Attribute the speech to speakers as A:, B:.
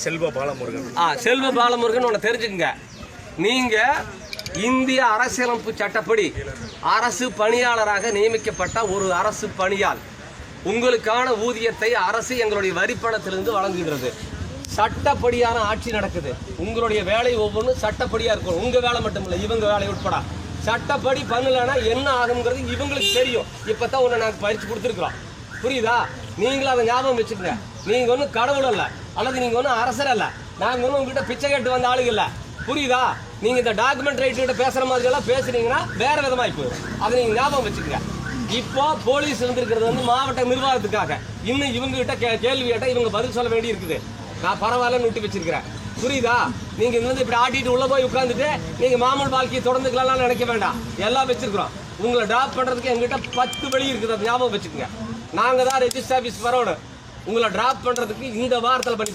A: செல்வ பாலமுருகன்.
B: செல்வ பாலமுருகன் ஒன்று தெரிஞ்சுக்கங்க. நீங்க இந்திய அரசியலமைப்பு சட்டப்படி அரசு பணியாளராக நியமிக்கப்பட்ட ஒரு அரசு பணியால் உங்களுக்கான ஊதியத்தை அரசு எங்களுடைய வரிப்பணத்திலிருந்து வழங்குகிறது. சட்டப்படியான ஆட்சி நடக்குது. உங்களுடைய வேலை ஒவ்வொன்றும் சட்டப்படியா இருக்கும். உங்க வேலை மட்டும் இல்லை, இவங்க வேலை உட்பட சட்டப்படி பண்ணலன்னா என்ன ஆகுங்கிறது இவங்களுக்கு தெரியும். இப்பதான் உன்னை நாங்கள் பயிற்சி கொடுத்துருக்குறோம். புரியுதா? நீங்களும் அதை ஞாபகம் வச்சுக்கோங்க. நீங்க ஒன்றும் கடவுள் அல்ல, அல்லது நீங்க ஒன்றும் அரசர் அல்ல. நாங்கள் ஒன்றும் உங்ககிட்ட பிச்சை கேட்டு வந்த ஆளுங்க இல்லை. புரியுதா? நீங்க இந்த டாக்குமெண்ட் ரைட்டு பேசுற மாதிரி எல்லாம் பேசுறீங்கன்னா வேற விதமாய் போயிடும். அதை நீங்க ஞாபகம் வச்சுக்கோங்க. இப்போ போலீஸ் இருந்திருக்கிறது வந்து மாவட்ட நிர்வாகத்துக்காக. இன்னும் இவங்க கிட்ட கேள்வி கேட்டா இவங்க பதில் சொல்ல வேண்டி இருக்குது. நான் பரவாயில்லன்னு விட்டு வச்சிருக்கிறேன். புரியுதா? நீங்க வந்து இப்படி ஆட்டிட்டு உள்ள போய் உட்காந்துட்டு நீங்க மாமூல் வாழ்க்கையை தொடர்ந்துக்கலாம் நினைக்க வேண்டாம். எல்லாம் வச்சிருக்கிறோம். உங்களை டிராப் பண்றதுக்கு எங்ககிட்ட 10 வழி இருக்குது. அதை ஞாபகம் வச்சுக்கோங்க. நாங்க தான் ரெஜிஸ்டர் ஆபீஸ் வரணும். உங்களை டிராப் பண்றதுக்கு இந்த வாரத்தில் பண்ணி